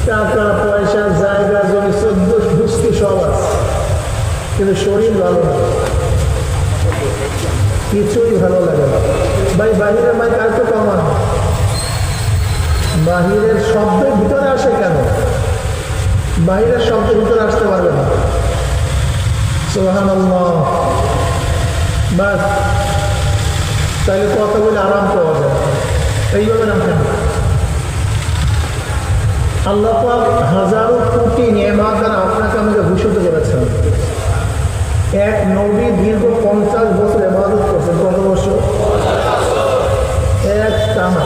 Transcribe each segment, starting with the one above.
টাকা পয়সা জায়গা জমি 14 বস্তি সব আছে, কিন্তু শরীর ভালো না, কিছুই ভালো লাগে না। ভাই বাহিরের মাইক আর তো কমান, বাহিরের শব্দের ভিতরে আসে কেন? বাহিরের শব্দের ভিতরে আসতে পারবে না। সুবহানাল্লাহ। বাস তাইলে কথা বলে আরাম পাওয়া যায়, এইভাবে নাম কেন? আল্লাহ পাক হাজারো কোটি নিয়ামত দ্বারা আপনাকে আমাকে ভূষিত করেছেন। এক নবী দীর্ঘ 50 বছর ইবাদত করছেন। কত বছর? এক টানা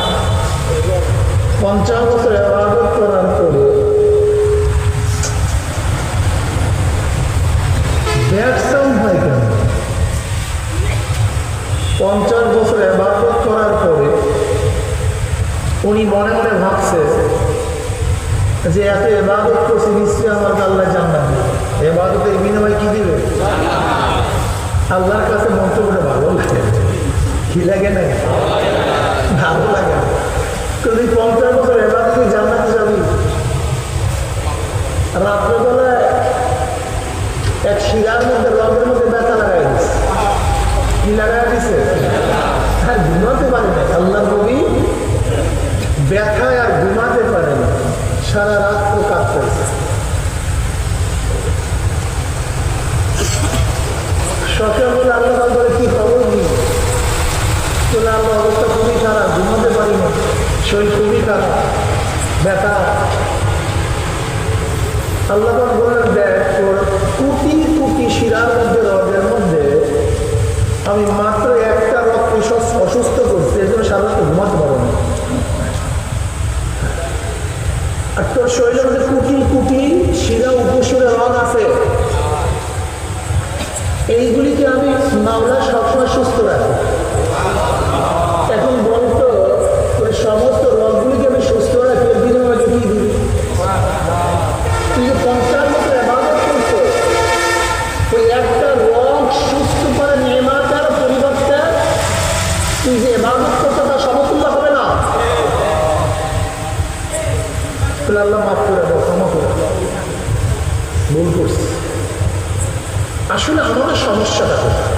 50 বছর ইবাদত করার পরে ব্যাকসাউন্ড হয় কেন? 50 বছর ইবাদত করার পরে উনি মনে মনে ভাবছে যে এত ইবাদত করছি, নিশ্চয়ই আমাকে আল্লাহ জান্নাত দিবে। ইবাদতের বিনিময়ে কি দিবে? আল্লাহর কাছে মন্তব্যটা ভালো লাগে, কি লাগে না? ভালো লাগে। কিন্তু 50 বছর ইবাদতে জান্নাতে যাবি। রাত্রেবেলায় এক শিরার মধ্যে রঙের মধ্যে ব্যথা লাগাই দিচ্ছে। কি লাগাই দিচ্ছে? আর ঘুমাতে পারে না। আল্লাহ নবী ব্যথায় আর ঘুমাতে পারে না, সারা রাত্র কাঁদতেছে। সকালবেলা আল্লাহ বলে কি খবর নেই, চলে আল্লাহ অবস্থা খুবই খারাপ, ঘুমাতে পারি না, শরীর খুবই খারাপ, ব্যথা। আল্লাহ বলেন দেখ, তোর কোটি কোটি শিরার মধ্যে রগের মধ্যে আমি মাত্র একটা রগ অসুস্থ করছি, এর জন্য সারা রাত ঘুমাতে পারো না। আর তোর শরীরের মধ্যে কোটি কোটি শিরা উপশিরা রগ আছে, এইগুলিকে আমি মামলা সবসময় সুস্থ রাখি। এখন বলতো ওই সমস্ত রগগুলিকে আমি সুস্থ রাখি, এর বিনিময়ে কি দিবি? তুই যে 50 বছর ইবাদত করছো, ওই একটা রগ সুস্থ করে নির্মাতার পরিবর্তে তুই যে ইবাদত করছো তা সমতুল্য হবে না। আল্লাহ মাফ করে দাও, ক্ষমা করে দাও, ভুল করছি। আসলে আমাদের সমস্যাটা কোথায়?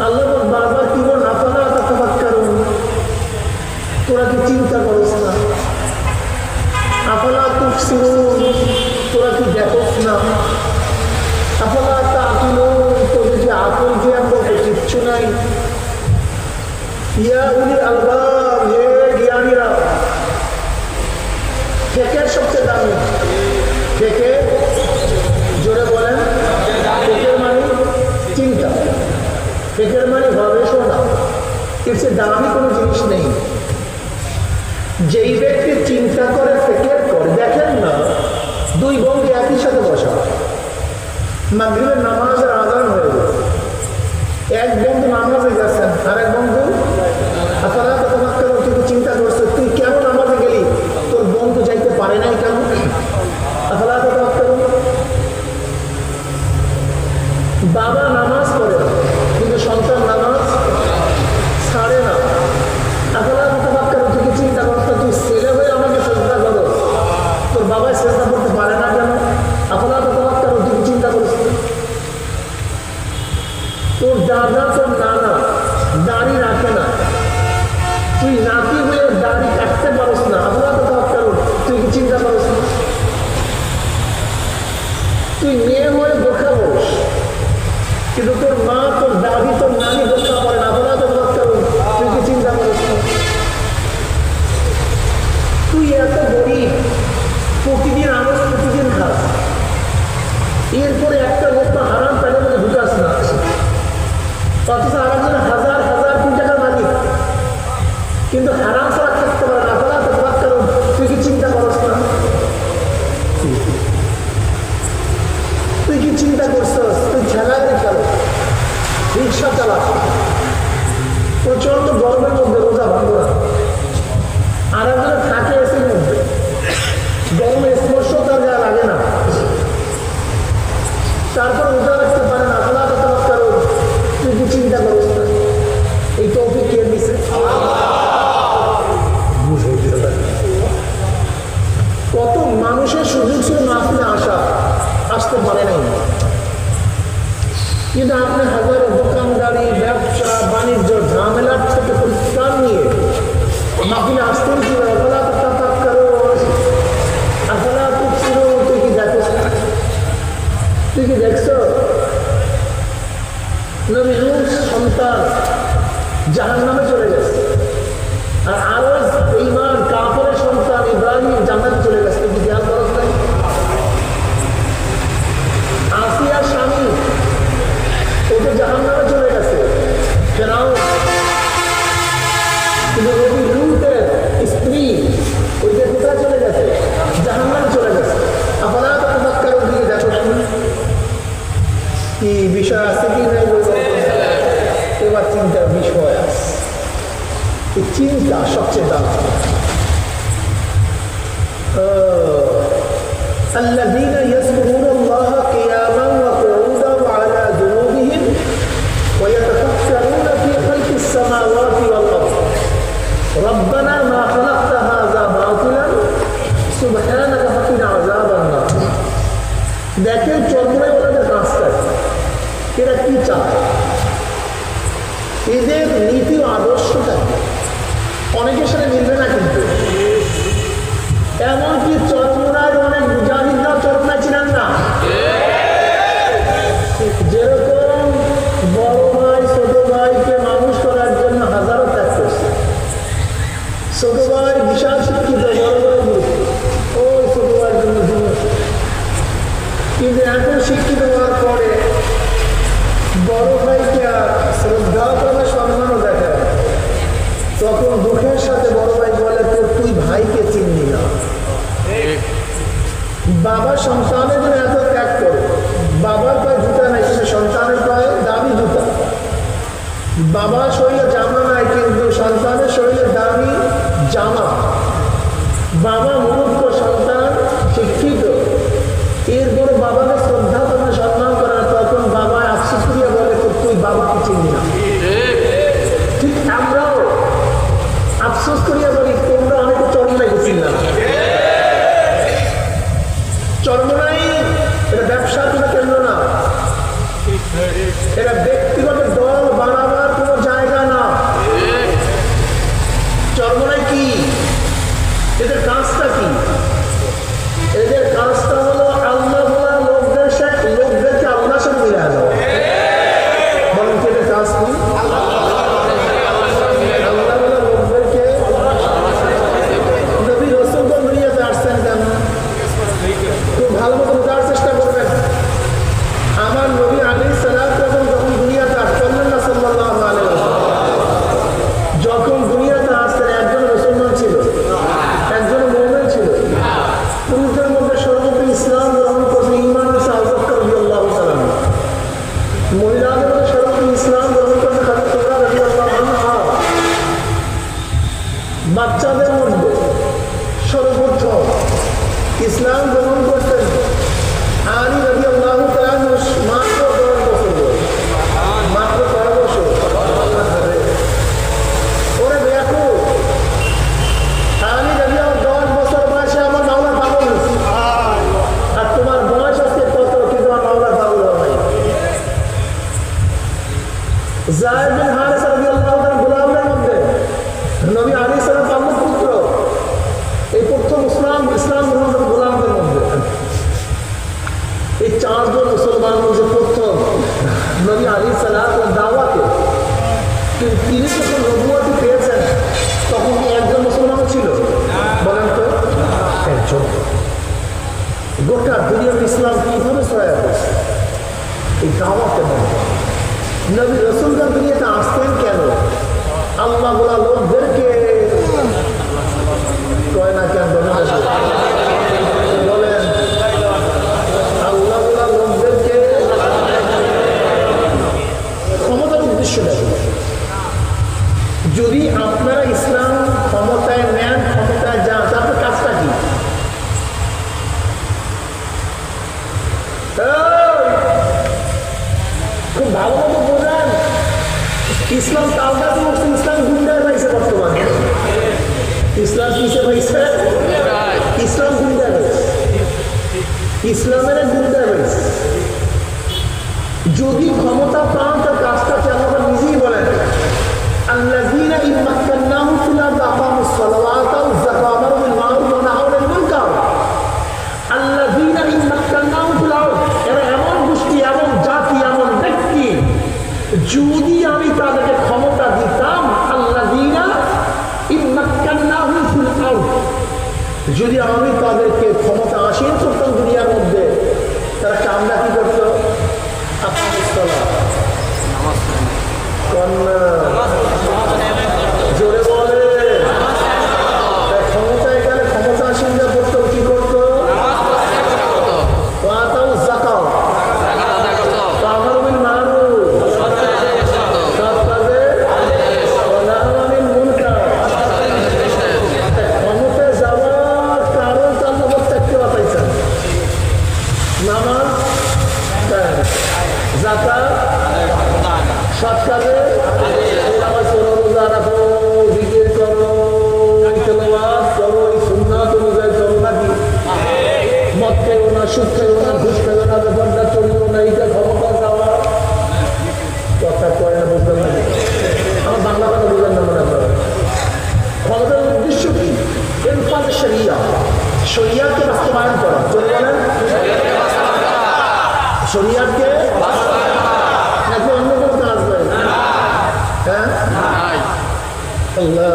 আল্লাহ বারবার কি বল, আফালা তাতাফাক্কারুন, তোরা কি চিন্তা করিস না? আফালা তুবসিরুন, তোরা কি দেখোস না? আফালা তাআকিলুন, তোদের যে আকল জ্ঞান বলতে কিচ্ছু নাই। ইয়া উলিল আলবাব, হে জ্ঞানীরা। ফেকের সবচেয়ে দামি ফেকে, জোরে বলেন। ফেকের মানে চিন্তা, ফেকের মানে গবেষণা। এর চেয়ে দামি কোনো জিনিস নেই। যেই ব্যক্তি চিন্তা করে, ফেকের করে, দেখেন না দুই বন্ধু একই সাথে বসা, মাগরিবের নামাজের আযান হয়ে গেছে, এক বন্ধু নামাজে গেছেন, আর এক বন্ধু আফালা তাতাফাক্কারুন, তুই চিন্তা করছো তুই কেন নামাজে গেলি, তোর বন্ধু যাইতে পারে নাই কেন? আফালা তাতাফাক্কারুন। বাবা নামাজ পড়ে না, কিন্তু সন্তান নামাজ ছাড়ে না। আফালা তাতাফাক্কারুন, তুই চিন্তা করছো তুই ছেলে মানুষের সুযোগ ছিল মাহফিলে আসতে পারে নাই, কিন্তু আপনি হাজারো দোকানদারি, ব্যবসা বাণিজ্য ঝামেলার থেকে পরিষ্কার নিয়ে মাহফিলে আসতেই ছিল। তুই কি দেখছো নবী নূহ সন্তান জাহান্নামে চলে গেছে, আর আরো ঈমান কাফেরের সন্তান ইব্রাহিম জান্নাতে চলে গেছে। তুই কি ধ্যান করছ নাই? আসিয়ার স্বামী ও তো জাহান্নামে চলে গেছে, ফেরাউন। কিন্তু নবী লূতের স্ত্রী ওই যে কোথায় চলে গেছে? জাহান্নামে চলে গেছে। আপনারা তো তাফাক্কারুন দিকে দেখো কি বিষয় আছে কি নাই। এবার চিন্তার বিষয় আছে, এই চিন্তা সবচেয়ে দাম। الذين يذكرون الله قياما وقعودا وعلى جنوبهم ويتفكرون في خلق السماوات والارض ربنا ما خلقت هذا باطلا سبحانك فقنا عذاب النار। দেখেন চর্মায় ওনাদের কাজটা এরা কি চায়, এদের নীতি ও আদর্শটা অনেকের সাথে মিলবে না। কিন্তু এমনকি চরমোনায় অনেক মুজাহিদরা চরমোনায় ছিলেন না। যেরকম বড় ভাই ছোট ভাইকে মানুষ করার জন্য হাজারো ত্যাগ করছে, ছোট ভাই বিশাল শিক্ষিত, বড় ভাই ওই ছোট ভাইয়ের জন্য জীবন। কিন্তু এখন শিক্ষিত হওয়ার পরে বড় ভাইকে আর শ্রদ্ধাও করে, সম্মানও দেখায়। তখন দুঃখের সাথে বড় ভাই বলে, তো তুই ভাইকে চিনলি না। বাবা সন্তানের জন্য এত ত্যাগ করে, বাবার পায়ে জুতা নাই কিন্তু সন্তানের পায়ে দামি জুতা, বাবার শরীরে জামা নাই কিন্তু সন্তানের শরীরে দামি জামা। বাবা মূর্খ, সন্তান শিক্ষিত, এরপরে বাবাকে শ্রদ্ধা করে সম্মান করে না। তখন বাবা আফসোস করিয়া বলে, তুই বাবাকে চিনি না। ঠিক আমরাও আফসোস করিয়া বলি, তোমরা অনেকে চরমনায় গেছিল না। চরমনাই এটা ব্যবসার কোনো কেন্দ্র না, এটা ব্যক্তিগত দল বানাবার কোনো জায়গা না। চরমনাই কি, এদের কাজটা কি? এদের কাজটা হলো আল্লাহ বলা লোকদেরকে আল্লাহর সাথে মিলে আনো। বলেন কি এদের কাজ কি? আল্লাহ বলা লোকদেরকে। নবী রাসূলগণ দুনিয়াতে আসছেন কেন? খুব ভালো মতো বোঝার চেষ্টা করবেন। আমার নবী আলাইহিস সালাম যখন দুনিয়াতে আসছেন না সাল্লাল্লাহু আলাইহি ওয়াসাল্লাম, যখন দুনিয়াতে আসছেন একজন মুসলমান ছিল, একজন মুমিন ছিল। পুরুষদের মধ্যে সর্বপ্রথম ইসলাম গ্রহণ করছে ঈমান হচ্ছে আবু বকর রাদিয়াল্লাহু তাআলা। মহিলাদের মধ্যে সর্বপ্রথম ইসলাম গ্রহণ করছে খাদিজা রাদিয়াল্লাহু আনহা। বাচ্চাদের মধ্যে সর্বপ্রথম ইসলাম গ্রহণ করতেন আলী রাদিয়াল্লাহু তাআলা, মাত্র 10 বছর বয়স। মাত্র 10 বছর। ওরে দেখো, আলী রাদিয়াল্লাহু 10 বছর বয়সে আমার মাওলার পাগল হয়েছে। আর তোমার বয়স আজকে কত, কিন্তু আমার মাওলার পাগল হয়। যায়েদ বিন হারিসা রাদিয়াল্লাহু তাআলা গোলামদের মধ্যে নবী আলাইহিস সালাম পাগল পুত্র। এই প্রথম ইসলাম গ্রহণ করে গোলামদের মধ্যে। এই 4 জন মুসলমান মধ্যে প্রথম নবী আলাইহিস সালাম দাওয়াতে। কিন্তু তিনি যখন নবুয়ত পেয়েছেন তখন কি একজন মুসলমানও ছিল? বলেন তো, একজন। গোটা দুনিয়ার ইসলাম কিভাবে ছড়ায় পড়ছে? এই দাওয়াতের মধ্যে। নবী রাসূলগণ দুনিয়াতে আসতেন কেন? আল্লাহ বলা লোকদেরকে কয় না কেন? বলেন, আল্লাহ বলা লোকদেরকে ক্ষমতার উদ্দেশ্য দেখেন। যদি আপনারা ইসলাম ক্ষমতায় নেন, ক্ষমতায় যান, আপনার কাজটা কি? খুব ভালো মতো বোঝেন, ইসলাম কালকাতে উঠছে, ইসলাম গুন্ডায় পাইছে ইসলামের গুরুত্ব রয়েছে। যদি ক্ষমতা পান তার কাজটা আল্লাহ নিজেই বলেন, আল্লাযীনা ইন মাক্কান্নাহুম ফিল আরদি আকামুস সালাওয়াতা ওয়াজ যাকাতা ওয়া আমারু বিল মা'রুফ ওয়া নাহাউ আনিল মুনকার। আল্লাযীনা ইন মাক্কান্নাহুম ফিল আরদি, এরা এমন গোষ্ঠী, এমন জাতি, এমন ব্যক্তি, যদি আমি তাদেরকে ক্ষমতা দিতাম, আল্লাযীনা ইন মাক্কান্নাহুম ফিল আরদি, যদি আমি তাদেরকে ক্ষমতা আসীন করতাম দুনিয়ার মধ্যে, তারা কামনা কি করতো? জোরে বলে, ক্ষমতা এখানে ক্ষমতা আসীনরা করতো কি করতো? জাকাত, আমারু বিল মা'রুফ, সৎ কাজের ওয়া নাহু আনিল মুনকার। ক্ষমতায় যাওয়ার কারণ তার নবত থাকতে পারতেছেন, নামাজ, যাকাত, সৎ কাজে, নামাজ পড়ো, রোজা রাখো, জিকির করো, তেলাওয়াত করো, সুন্নাত অনুযায়ী চলো, নাকি মদ খেও না, সুদ খেও না, ঘুষ খেও না, ব্যাপারটা চলিও না, এইটা ক্ষমতা যাওয়া কথা কয় না, বুঝতে পারি। আমার বাংলা কথা বুঝেন না মনে করো। ক্ষমতার উদ্দেশ্য কি? ইনফাজ শরিয়া, শরিয়াতকে বাস্তবায়ন করা। চলে বলেন, শরিয়াতকে নাকি অন্য কোনো কাজ নাই? হ্যাঁ, আল্লাহ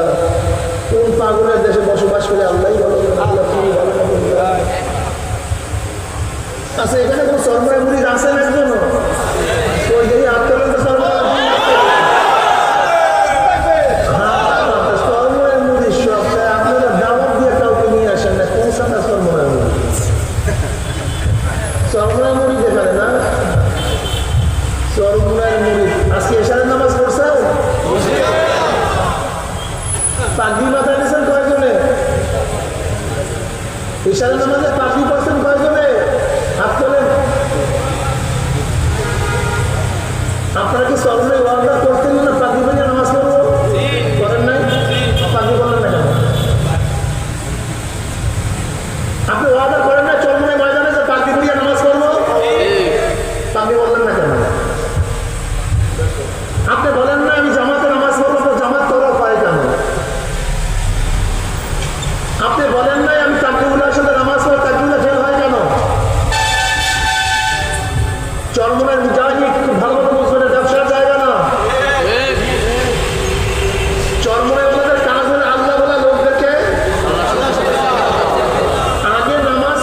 কোন পাগলের দেশে বসবাস করে আল্লাহই ভালো, আল্লাহ তুমি ভালো না। আচ্ছা, এখানে কোনো সরবরাহ মুড়ি আছে না? একজন ওই যদি আত্মীয় সরবরাহ মুড়ি সপ্তাহে আপনারা দাওয়াত দিয়ে কাউকে নিয়ে আসেন না, কোন সাথে সরবরাহ মুড়ি? সরবরাহ মুড়ি যেখানে না, সরবরাহ মুড়ি। আজকে এশারের নামাজ পড়ছেন? পাগড়ি মাথায় নিয়েছেন কয়জনে? এশারের নামাজে পাগড়ি পড়ছেন কয়জনে? হাত তোলেন। আপনারা কি সরবরাহ ওয়াদা করতেন না পাগড়ি পরে নামাজ পড়বো? করেন নাই? পাগড়ি বললেন না কেন? আপনি ওয়াদা করেন না চরমনাই ময়দানে যে পাগড়ি পরিয়ে নামাজ পড়বো? পাগড়ি বললেন না কেন? আপনি বলেন না আমি জামাতে নামাজ পড়বো, তো জামাত করার পায় কেন? আপনি বলেন নাই আমি তাকবীরুল্লাহর সাথে নামাজ পড়ব, তাকবীরুল্লাহ ফেল হয় কেন? চরমনাই মুজাহিদ খুব ভালো মতো বুঝবেন, ব্যবসার জায়গা না। চরমনাই ওনাদের কাজ হলে আল্লাহ বলা লোকদেরকে আগে নামাজ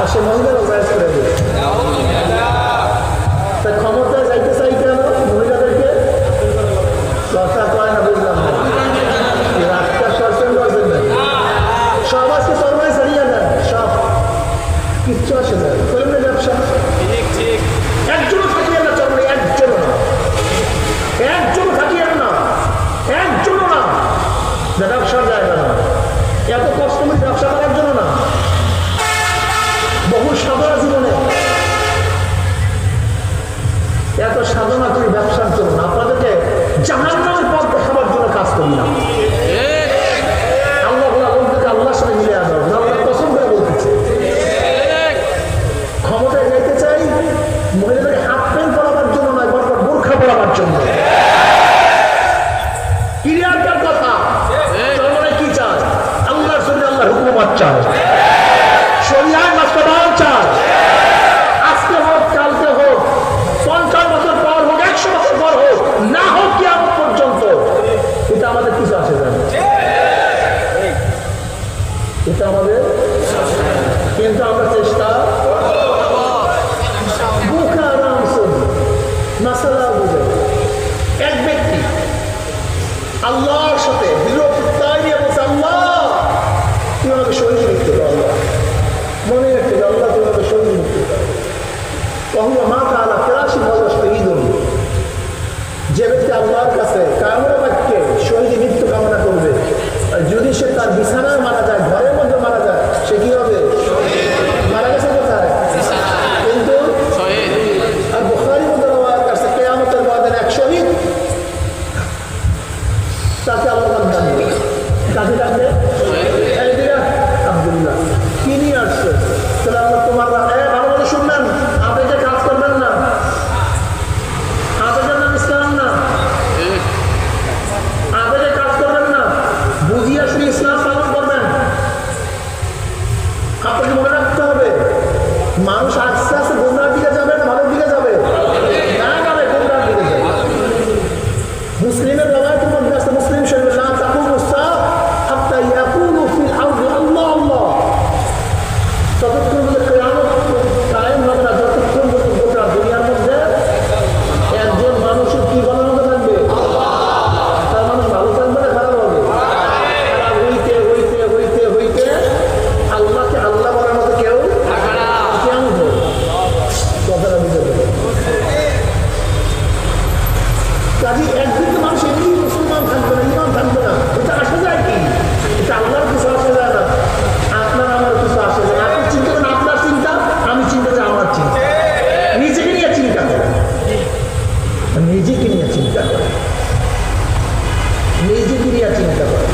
আর সে মহিলারও জায়েজ করে দেবে। তাই ক্ষমতায় যাইতে চাই কেন মহিলাদেরকে? কথা কয় না, বুঝলাম না। রাস্তা সরকার করবেন না, সব আজকে সরকারি ছাড়িয়ে দেন, সব কিচ্ছু আসে না, করবেন ব্যবসা। একজনও থাকিয়ে না চলবে, একজনও না, একজন থাকিয়ে না, একজনও না, যে ব্যবসার জায়গা না। এত কষ্ট করে ব্যবসা করার জন্য না, বহু সাধনা জীবনে এত সাধনা করি ব্যবসার জন্য না, আপনাদেরকে জাহান্নামের পথ দেখাবার জন্য কাজ করি না। আল্লাহ বলতে আল্লাহর সাথে মিলে আসা, আল্লাহ কসম করে বলতেছে। ক্ষমতায় যাইতে চাই মহিলাদের হাফ প্যান্ট পরাবার জন্য নয়, বরং বোরখা পরাবার জন্য। ক্লিয়ার কথা, চরমনে কি চায়? আল্লাহর সঙ্গে আল্লাহর হুকুমত চায়, শরিয়ার বাস্তবায়ন চায়। আজকে হোক, কালকে হোক, 50 বছর পর হোক, 100 বছর পর হোক, না হোক কিয়ামত পর্যন্ত, এটা আমাদের কিছু আসে যায়, এটা আমাদের। কিন্তু আমরা চেষ্টা বুকে আরাম করি, মাসালা বুঝে। এক ব্যক্তি আল্লাহর সাথে দৃঢ় প্রত্যয় নিয়ে বলছে, আল্লাহ তুই আমাকে শহীদ লিখতে পারো, আল্লাহ মনে রাখতে পারো, আল্লাহ তুই আমাকে শহীদ লিখতে পারো। কখনো মা তাআলা ফিরাশি ভালো শহীদ হল। যে ব্যক্তি আল্লাহর কাছে কামনা বাক্যে শহীদ মৃত্যু কামনা করবে, আর যদি সে তার বিছানায় মারা যায়, ঘরের মধ্যে মারা যায়, সে কি হবে? মারা গেছে কোথায়? কিন্তু আর বুখারীর মধ্যে রওয়ায়াত আছে, কিয়ামতের ময়দানে এক শহীদ তাকে আল্লাহ দান দিবে। কাকে ডাকবে? আব্দুল্লাহ। কি নিয়ে আসছে? তাহলে আল্লাহ তোমার ভালো মতো শুনবেন, আপনাকে কাজ করবেন না, আপনাদের নাম ইসলাম না, আপনাকে কাজ করবেন না, বুঝিয়ে শুনে ইসলাম পালন করবেন। আপনাকে মনে রাখতে হবে, মানুষ আস্তে আস্তে গোমরার দিকে যাবে না ভালোর দিকে যাবে? না যাবে, গোমরার দিকে যাবে। মুসলিমের রওয়ায়াতের মধ্যে আছে, মুসলিম শরীফে, লা তাকুমু সাআহ হাত্তা ইয়াকুলু ফিল আরদি আল্লাহ আল্লাহ। ততক্ষণ পর্যন্ত কিয়ামত কায়েম হবে না, যতক্ষণ পর্যন্ত গোটা দুনিয়ার মধ্যে একজন মানুষের কি বলার মতো থাকবে? তার মানুষ ভালো থাকবে না খারাপ হবে? খারাপ হইতে হইতে হইতে হইতে আল্লাহকে আল্লাহ বলার মতো কেউ কেমন হবে? কথাটা বুঝে দেবে। কাজে একদিকে মানুষ এমনি মুসলমান থাকবে না, ইমান থাকবে না, এটা আসে যায় কি? এটা আল্লাহর কিছু আসে যায় না, আপনার আমার কিছু আসে যায় না। আপনি চিন্তা করেন আপনার চিন্তা, আমি চিন্তা করি আমার চিন্তা। নিজেকে নিয়ে চিন্তা করেন, নিজেকে নিয়ে চিন্তা করেন, নিজেকে নিয়ে চিন্তা করেন।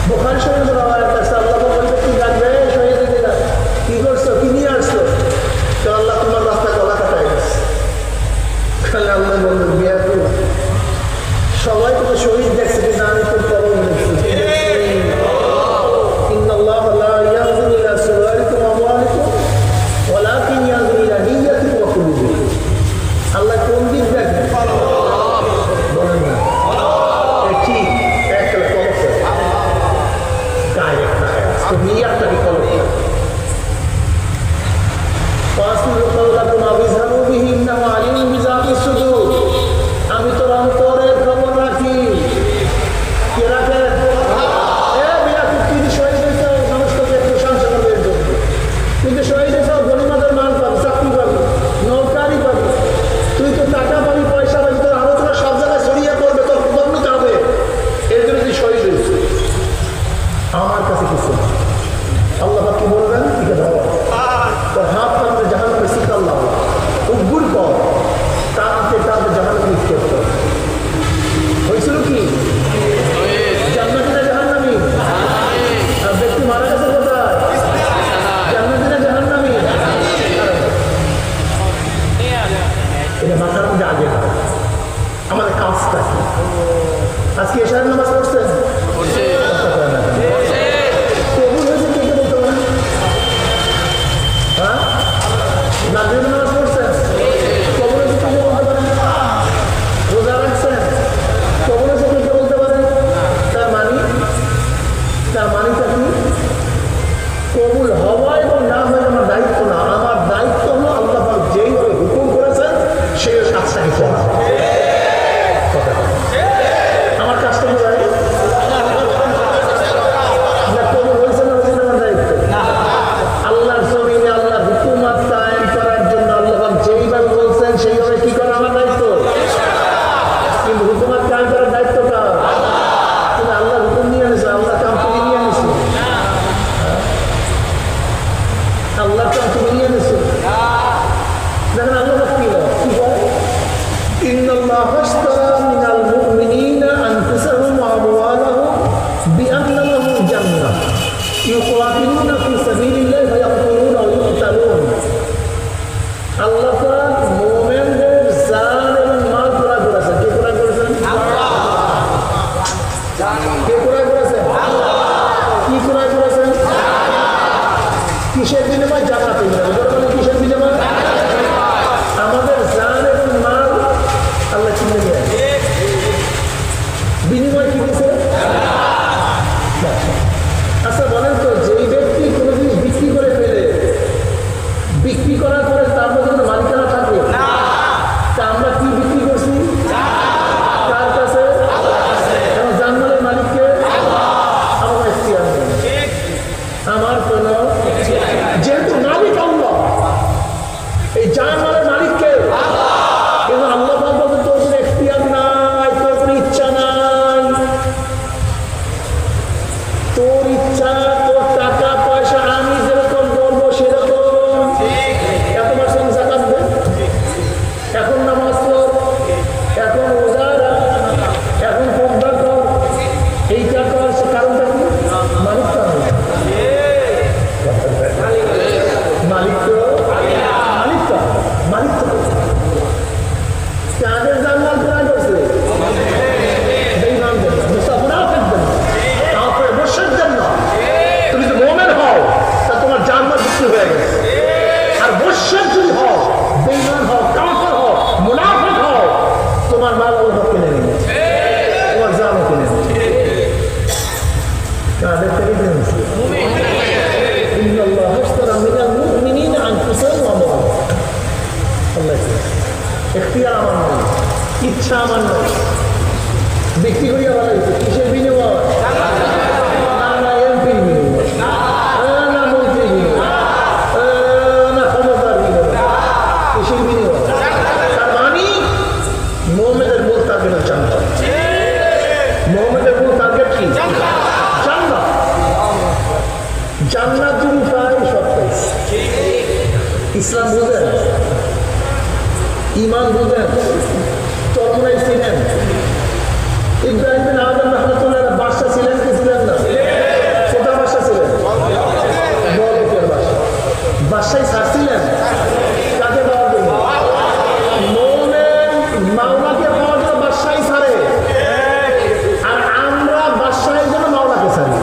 বুখারী শরীফের রওয়ায়াত আছে, আল্লাহ বলতে কি ডাকবে? শহীদ দিলা কি করছো, কি নিয়ে আসছো? তো আল্লাহ তোমার রাস্তায় গলা কাটায় গেছে। তাহলে আল্লাহ বললেন, বিয়া করো। সবাই তো শহীদ দেখছে, কিন্তু আমি তো পরম দেখছি। ইন্নাল্লাহ লা ইয়ানজুরু ইলা সুওয়ারিকুম ওয়া আমওয়ালিকুম ওয়ালাকিন ইয়ানজুরু ইলা নিয়্যাতিকুম ওয়া কুলুবিকুম। আল্লাহ কোন দিক দেখেন? বলেন না ঠিক একটা কলক গায়ে তো নিয়্যাতটা কি কলক? আমি তোর অন্তরের খবর রাখি। কে রাখেন? শহীদ হয়েছে, মানুষ তোকে প্রশংসা করবে এর জন্য। কিন্তু শহীদ হয়েছে, গণিমাদের মান পাবি, চাকরি পাবি, নৌকারি পাবি, তুই তো টাকা পাবি, পয়সা পাবি, তোর আলোচনা সব জায়গায় ছড়িয়ে পড়বে, তোর কৃতজ্ঞতা হবে। এর জন্য তুই শহীদ হয়েছে। আমার কাছে কিছু আল্লাহ কি বলবেন? ঠিক আছে, তোর হাত টানতে জাহান্নামে শিখা, আল্লাহ উগ্গুর কর, টানতে টানতে জাহান্নামে লিখতে হবে। হয়েছিল কি? জান্নাতি না জাহান্নামী? আর ব্যক্তি মারা গেছে কোথায়? জান্নাতি না জাহান্নামী? এটা মাথার মধ্যে আগে আমাদের কাজটা কি? আজকে এশারের নামাজ পড়ছেন? কবুল হয়েছে কে কে বলতে পারেন? হ্যাঁ, নাজরুল নামাজ পড়ছেন? কবুল হয়েছে কে কে বলতে পারেন? রোজা রাখছেন? কবুল হয়েছে কে কে বলতে পারেন? তার মানিটা কি? কবুল হওয়া এবং না হয় আমার দায়িত্ব না, আল্লাহ পাক মুমিনদের জান এবং মাল ক্রয় করেছেন। কে ক্রয় করেছেন? কে ক্রয় করেছেন? কি ক্রয় করেছেন? কিসের বিনিময়? জান্নাতের বিনিময়। কিসের বিনিময়? আমাদের জান এবং মাল আল্লাহ কিনে নেয়। বিনিময় কি দিছে? আচ্ছা বলেন তো, যেই ব্যক্তি কোনো জিনিস বিক্রি করে ফেলে, বিক্রি করার পরে তার মধ্যে কোনো মালিকানা থাকে না, তা আমরা কি বিক্রি করছি? কার কাছে? কারণ জান্নাতের মালিককে আমার ইখতিয়ার নেই, আমার কোনো, যেহেতু মালিক আল্লাহ, এই জান্নাতের মালিককে, কিন্তু আল্লাহ বলতে তোর কোনো ইখতিয়ার নাই, তোর কোনো ইচ্ছা নাই, তোর ইচ্ছা, তোর টাকা পয়সা আমি যেরকম বলবো সেরকম। এত পার্সেন্ট জাকাত দে, এখন নামাজ পড়, এখন রোজা রাখ, এখন পর্দা কর, এইটা কর। কারণটা কি? মালিক তো আমি, মালিক তো মালিক তো কাদের জান্নাত ক্রয় করছে? বেঈমানদের না, মুনাফিকদের না, কাফের মুশরিকদের না। তুমি যদি মুমিন হও তা তোমার জান্নাত বিক্রি হয়ে গেছে। আর মুশরিক যদি হও, বেঈমান হও, কাফের হও, মুনাফিক হও, তোমার মাল আল্লাহ কিনে নিয়েছে, তোমার জানও কিনে নিয়েছে। কাদের থেকে কিনেছে? ইন্নাল্লাহ আশতারা মিনাল মুমিনিনা আনফুসাহুম ওয়া আমওয়ালাহুম। আল্লাহ ইখতিয়ার আমার নয়, ইচ্ছা আমার নয়, বিক্রি করিয়া ভালো হয়েছে। কিসের বিনিময়? না এমপির বিনিময়, না মন্ত্রীর বিনিময়, না ক্ষমতার বিনিময়। কিসের বিনিময়? তার মানে মুমিনের মূল টার্গেট জান্নাত। মুমিনের মূল টার্গেট কি? জান্নাত। জান্নাত যদি পাই সব পাইছে। ইসলাম বুঝেন, ইমান বুঝেন, চরমরাই ছিলেন। ইব্রাহিম বিন আদম রাহমাতুল্লাহ বাদশা ছিলেন কি ছিলেন না? কোথা বাদশা ছিলেন? বড়লোকের বাদশা। বাদশাই ছাড়ছিলেন কাকে পাওয়ার জন্য? মুমিন মাওলাকে পাওয়ার জন্য বাদশাই ছাড়ে, আর আমরা বাদশাহের জন্য মাওলাকে ছাড়ি।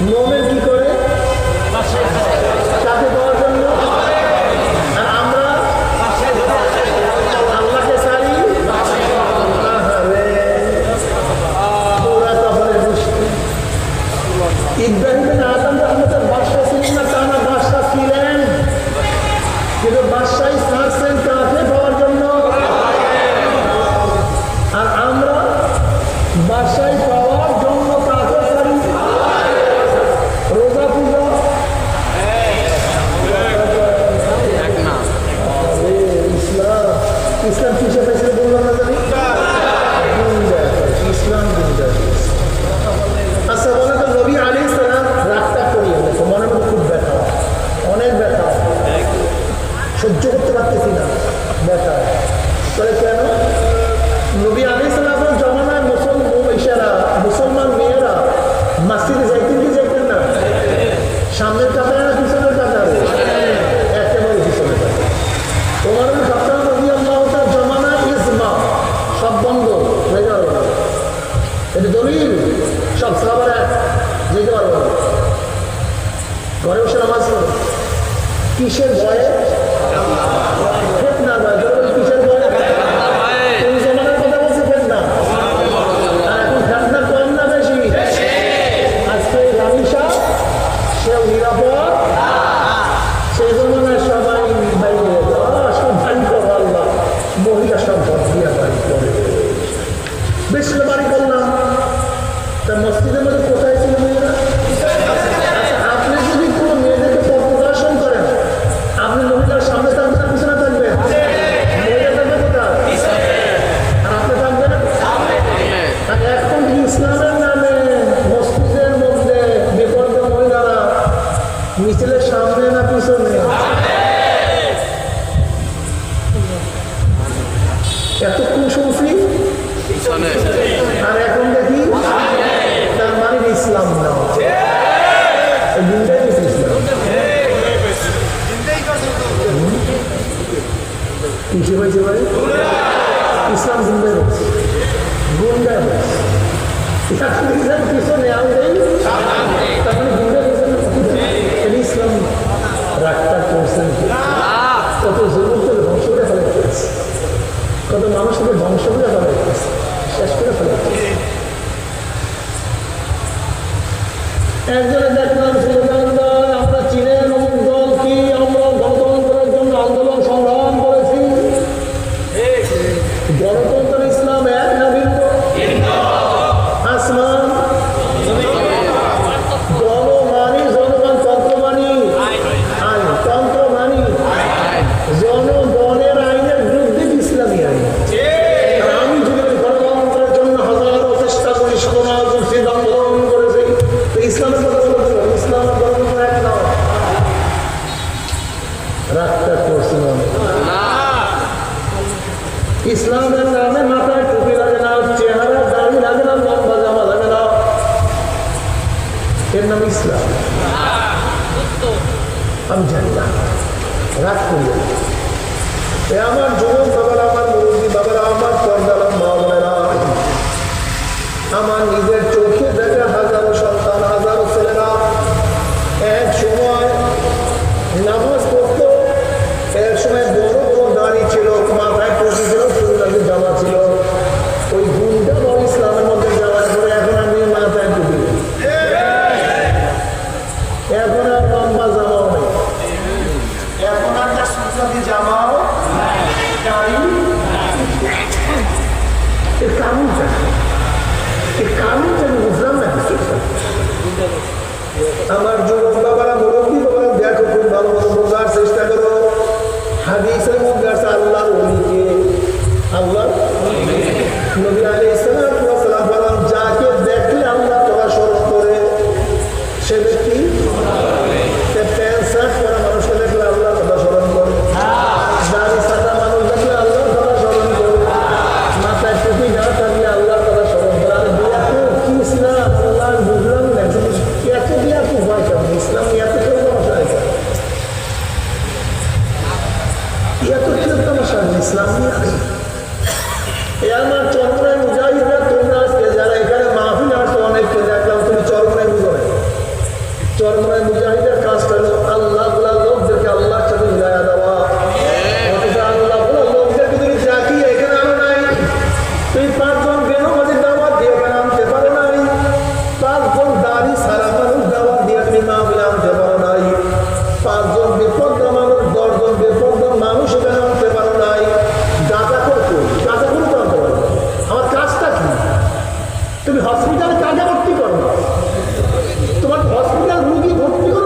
মুমিন কি করে? কাকে পাওয়ার জন্য? আর আমরা আল্লাহকে ছাড়ি। ইব্রাহিম বিন আদম রাহমাতুল্লাহ বাদশা ছিলেন না, তা না, বাদশা ছিলেন, কিন্তু বাদশাই ছাড়ছেন কাকে পাওয়ার জন্য? আর আমরা বাদশাই পাওয়ার জন্য কাকে ছাড়ি? রোজা পূজা ইসলাম কিসে পেয়েছে বললাম না জানি? ইসলাম। আচ্ছা বলে তো নবী আলাইহিস সালাম রাগটা করিয়ে দেখো, মনে মনে খুব ব্যথা, অনেক ব্যথা, সহ্য করতে পারতেছি না ব্যথা। তাহলে কেন? নবী আলাইহিস সালামের জমানায় মুসলমান মেয়েরা মসজিদে যাইতেন কি যাইতেন না? সামনের কাতারে না পিছনের কাতারে? একেবারে পিছনের কাতারে। ওমর বিন খাত্তাব রাদিয়াল্লাহু তাআলা জমানায় ইজমা সব বন্ধ হয়ে গেল। এটা দলিল, সব সাহাবারা যেতে পারবো না, ঘরে বসে নামাজ পড়ো। কিসের ভয়ে? ফিতনা ভয়। কিসের ভয়ে? কোন জমানার কথা বলছে? ফিতনা। আর এখন ফিতনা কম না বেশি? আজকে রামিসা সেও নিরাপদ, সেই জমানায় সবাই বাইরে সব বাড়ি করো, আল্লাহ মহিলা সব ঘর দিয়া বাড়ি করে বেশ বাড়ি করলাম। তা মসজিদের মধ্যে কোথায় ছিল মেয়েরা? আচ্ছা আপনি যদি কোনো মেয়েদেরকে পথ প্রদর্শন করেন, আপনি মহিলার সামনে থাকবেন না পিছনে থাকবেন? মহিলা থাকবে কোথায়? আর আপনি থাকবেন না? আর এখন ইসলামের নামে মসজিদের মধ্যে বেপরদা মহিলারা মিছিলের সামনে না পিছনে? এতক্ষণ শুনছি, আর এখন দেখি তার মানে ইসলাম না। এই দিনটাই বেশি ইসলাম। কিসে পাইছে ভাই? ইসলাম জিন্দাই হয়েছে, গুন্ডায় হয়েছে। ইসলাম পিছনে আনলেই তারপরে গুন্ডা হয়েছে। ইসলাম রাগটা করছেন, কত জরুর করে ধ্বংস করে ফেলে ফেলেছে, কত মানুষকে ধ্বংস করে ফেলে ফেলেছে, শেষ করে ফেলে ফেলেছে। একজনে দেখলাম স্লোগান দেয়, আমরা চীনের অমুক দল কি, আমরা গণতন্ত্রের জন্য আন্দোলন সংগ্রাম করেছি। গণতন্ত্র ইসলাম এক না ভিন্ন? আসমান গণ মানি জনগণ, তন্ত্র মানি আইন, তন্ত্র মানি জনগণের আইনের বিরুদ্ধে ইসলামী আইন। আমি যদি গণতন্ত্রের জন্য হাজারো চেষ্টা করি, সাধনা করছি, আন্দোলন করেছি, তো ইসলামের কথা বলতে হবে। ইসলাম গণতন্ত্র এক না, রাগটা করছি না। ইসলামের নামে মাথায় টুপি লাগে না, চেহারা দাড়ি লাগে না, লম্বা জামা লাগে না, এর নাম ইসলাম। আমি জানি না, রাগ করি। আমার যুবক বাবারা, আমার মুরব্বী বাবারা, আমার পর্দালাম মা বোনেরা, আমার নিজের চোখে দেখা হাজারো সন্তান, হাজারো ছেলেরা এক সময় নামাজ পড়তো, এক সময় বড় বড় দাড়ি ছিল, মাথায় টুপি ছিল, সুন্দর জামা ছিল, ওই গুণটা ইসলামের মধ্যে যাওয়ার পরে এখন আমি মাথায় টুপি, এখন আর লম্বা জামাও নেই, এখন আর সুন্দর জামাও দাড়ি। এর কারণটা, এর কারণটা আমি বুঝলাম না। আমার যুবক বাবারা, মুরব্বী বাবারা, দেখো খুব ভালো মতো বোঝার চেষ্টা করো। হাদিসের মধ্যে আছে আল্লাহর ওলিকে, আল্লাহর নবী আলাইহিস সালাম বলেন, যাকে দেখলে আল্লাহ তোরা স্মরণ করে সে ব্যক্তি। প্যান্ট শার্ট পরা মানুষকে দেখলে আল্লাহ কথা স্মরণ করে, দাড়ি সাদা মানুষ দেখলে আল্লাহর কথা স্মরণ করে, মাথায় টুপি না থাকলে আল্লাহর কথা স্মরণ করে। আর কি ইসলাম আল্লাহ বুঝলাম না, এত দিয়া খুব ভয় কেমন ইসলাম, এত কেউ সমস্যা আছে, এত কেউ সমস্যা ইসলাম নিয়ে। আমার চরমনায় মুজাহিদরা, তোমরা আজকে যারা এখানে মাহফিল আসছো, অনেককে দেখলাম তুমি চরমনায় বুঝো না। চরমনায় মুজাহিদের কাজটা হলো আল্লাহ বলা লোকদেরকে আল্লাহর সাথে মিলাইয়া দেওয়া। অথচ আল্লাহ বলা লোকদেরকে তুমি জাকি এখানে আনো নাই, তুমি 5 জন বেনমাজির দাওয়াত দিয়ে এখানে আনতে পারো নাই, 5 জন দাড়ি সারা মানুষ দাওয়াত দিয়ে তুমি মাহফিলে আনতে পারো নাই, 5 জন বেপরদা মানুষ, 10 জন বেপরদা মানুষ এখানে আনতে পারো নাই। গাঁজা করতো, গাঁজা করে তো আনতে পারো। আমার কাজটা কি? তুমি হসপিটালে কাজে ভর্তি করো, তোমার হসপিটাল রুগী ভর্তি করো,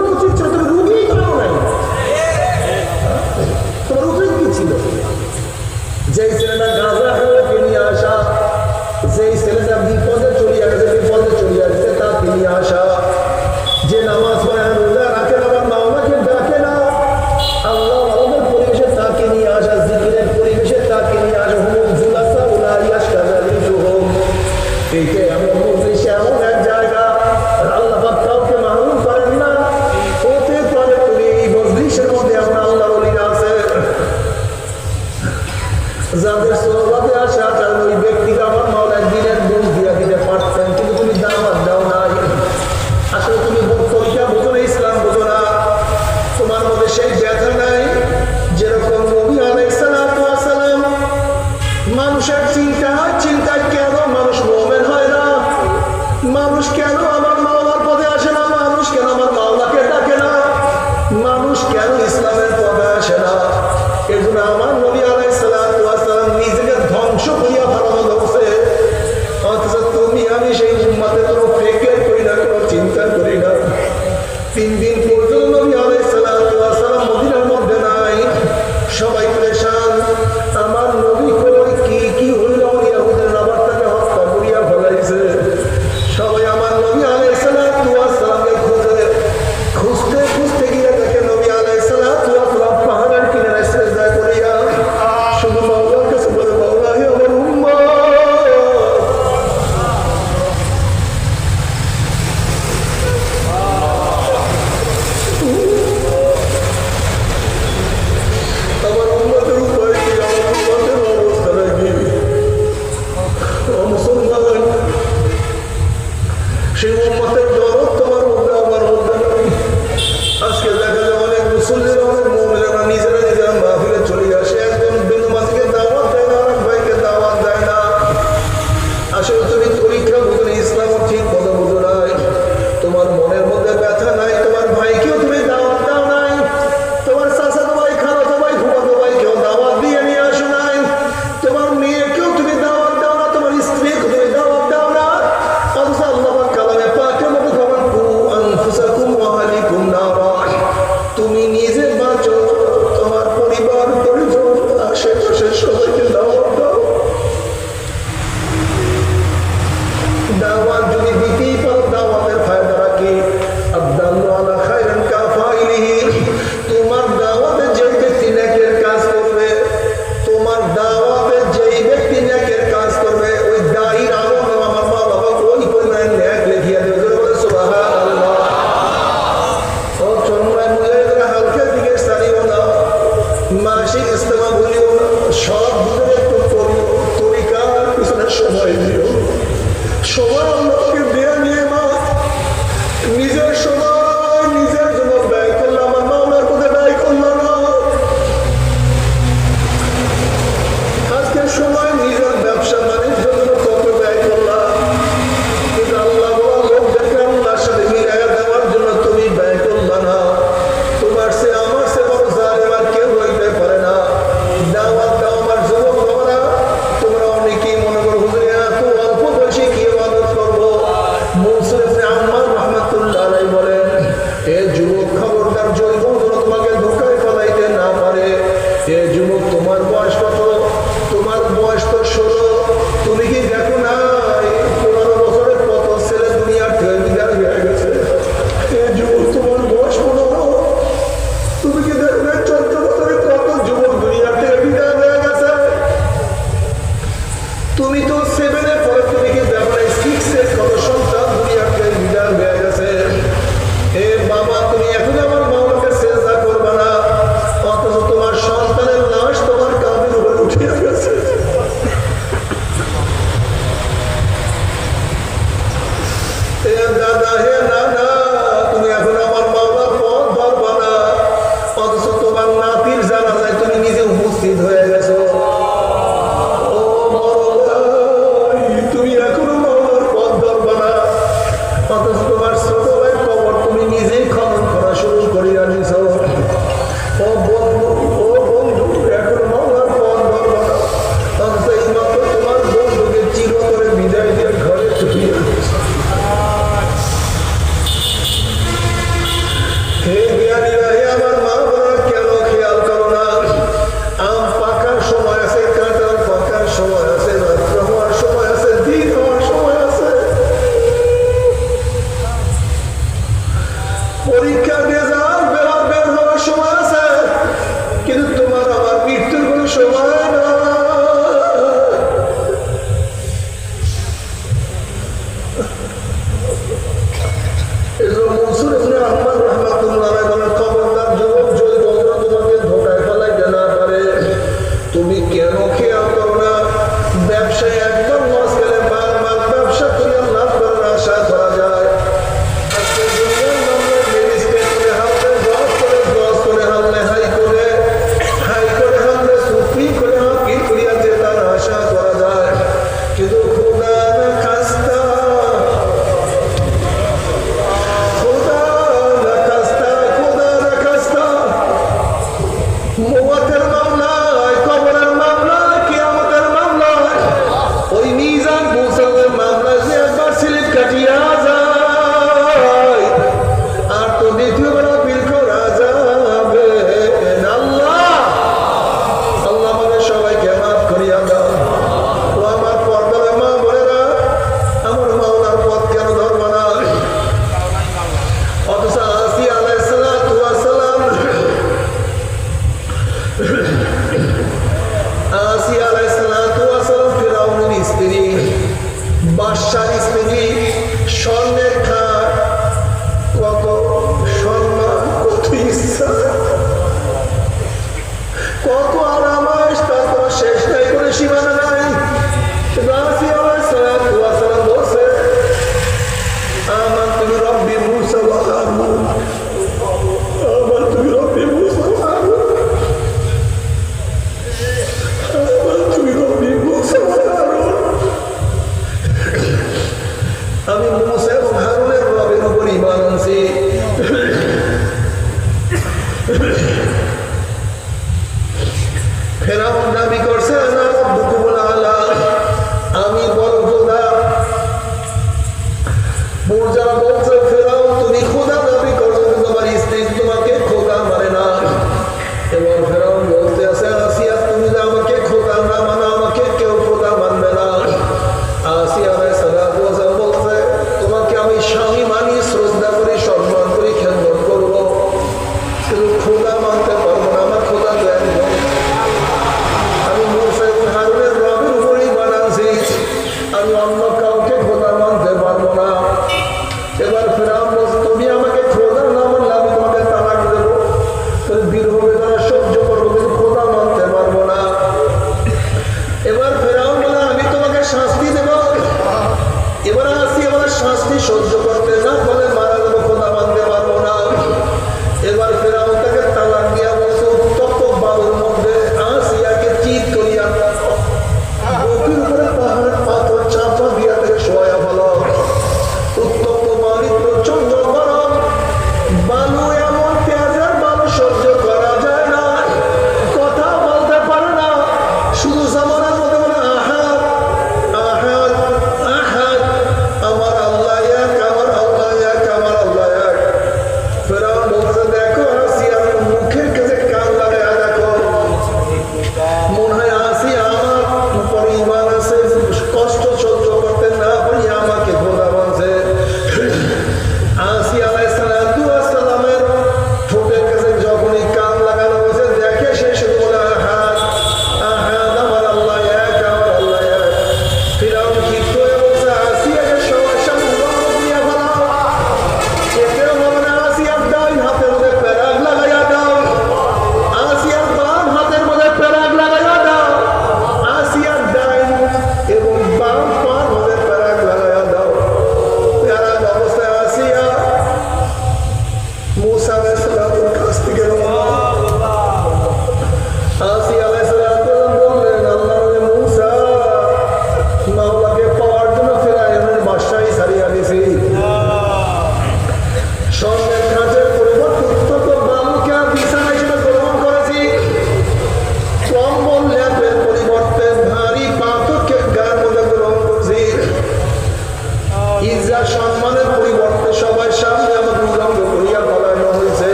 নিজের সময় নিজের জন্য ব্যয় করলাম, আমার মাওলার পথে ব্যয় করলাম না। আজকের সময় নিজের ব্যবসা বাণিজ্যের জন্য কত ব্যয় করলাম, কিন্তু আল্লাহ বলা লোকদেরকে আল্লাহর সাথে মিলাইয়া দেওয়ার জন্য তুমি ব্যয় করলা না। তোমার সে আমার সে বড় জালেম আর কেউ হইতে পারে না। দাওয়াত দাও আমার যুবক বাবারা, তোমরা অনেকেই মনে করো হুজুর এত অল্প বয়সে কি ইবাদত করবো। মনসুর ইবনে আম্মার রাহমাতুল্লাহ আলাইহি বলেন, এ যুবক খবরদার জৈব যেন তোমাকে ধোঁকায় ফেলাইতে না পারে। এ যুবক তোমার বয়স কত? তোমার বয়স তো 16। তুমি কি দেখো না 15 বছরের কত ছেলে দুনিয়ার থেকে বিদায় হয়ে গেছে। এ যুবক তোমার বয়স 15। তুমি কি দেখো না 14 বছরের কত যুবক দুনিয়ার থেকে বিদায় হয়ে গেছে। তুমি তো 7-এ পড়ো, তুমি কি দেখো না 6-এর কত সন্তান দুনিয়ার থেকে বিদায় হয়ে গেছে। এ বাবা, তুমি এখন আমার মাওলাকে সেজদা করবে না, অথচ তোমার সন্তানের লাশ তোমার কাঁধের উপরে উঠে গেছে। এ দাদা, হে নানা, তুমি এখন আমার মাওলার পথ ধরবা না, অথচ তোমার নাতির জানাজায় তুমি নিজে উপস্থিত হয়ে গেছো। ও বড় ভাই, তুমি এখনো মাওলার পথ ধরবা না, অথচ তোমার ছোট ভাই কবর তুমি নিজেই খনন করা শুরু করিয়া নিছ। ও বন্ধু, এখনো মাওলার পথ ধরবা না, অথচ এই মাত্র তোমার বন্ধুকে চিরতরে বিদায় দিয়ে ঘরে চলিয়ে গেছে। হে জ্ঞানীরা, হে আমার মা বোনেরা, কেন খেয়াল করো না? আম পাকার সময় আছে, কাঁঠাল পাকার সময় আছে, রাত্র হওয়ার সময় আছে, দিন হওয়ার সময় আছে, পরীক্ষার রেজাল্ট বের হওয়ার সময় আছে, কিন্তু তোমার আমার মৃত্যুর কোনো সময় না। মনসুর ইবনে আম্মার রাহমাতুল্লাহ আলাইহি বলেন, খবরদার যুবক, যদি বন্ধু তোমাকে ধোঁকায় ফেলাইতে না পারে। তুমি কেন খেয়াল করো না? ব্যবসায় একবার লস গেলে বারবার ব্যবসা করিয়া লাভ করার আশা করা যায়। আজকে দুনিয়ার নামে ম্যাজিস্ট্রেট করে হামলে, জজ করে হামলে, হাই করে হামলে, সুপ্রিম করে হাকিম করিয়া জেতার আশা করা যায়, কিন্তু খোদা না খাস্তা, খোদা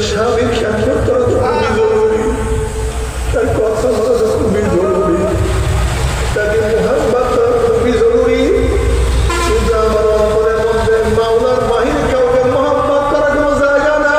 স্বামী খেয়াল করা তো খুবই জরুরি, তার কথা বলা তো খুবই জরুরি, তাকে মোহাম্মত করা খুবই জরুরি। কিন্তু আমার অন্তরের মধ্যে মাওলার বাহিনী কাউকে মোহাম্মত করার কোনো জায়গা না।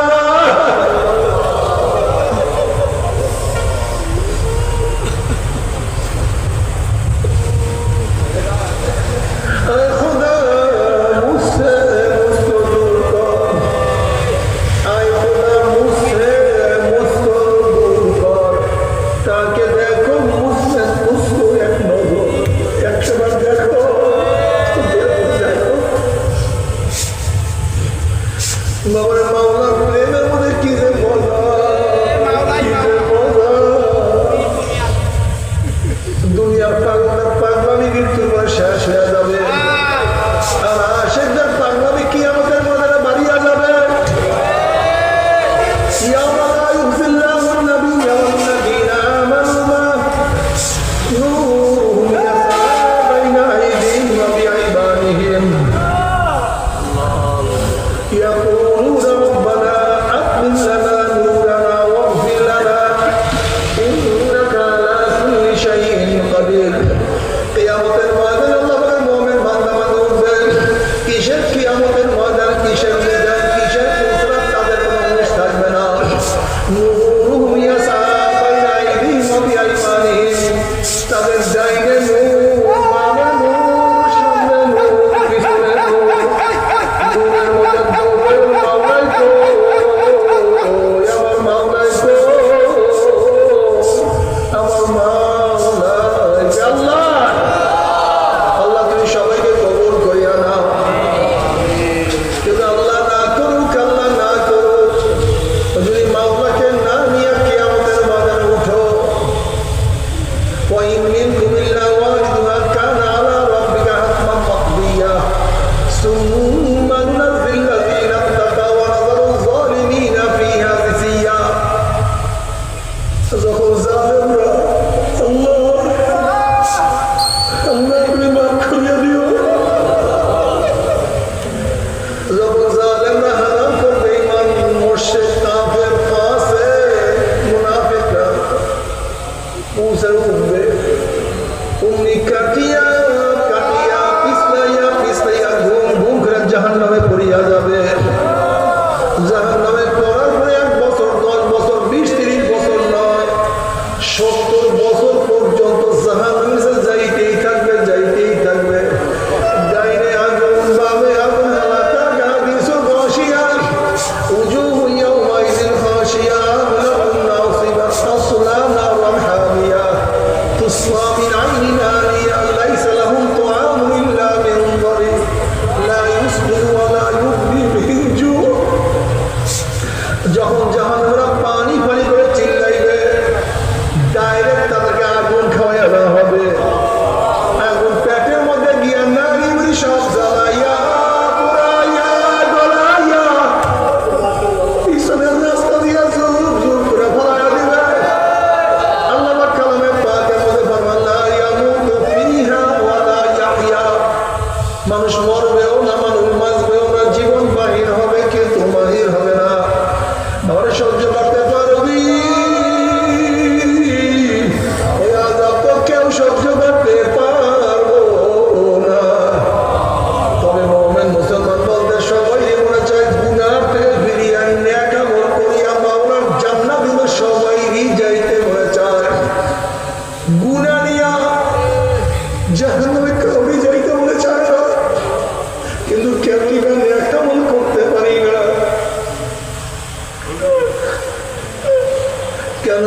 কেন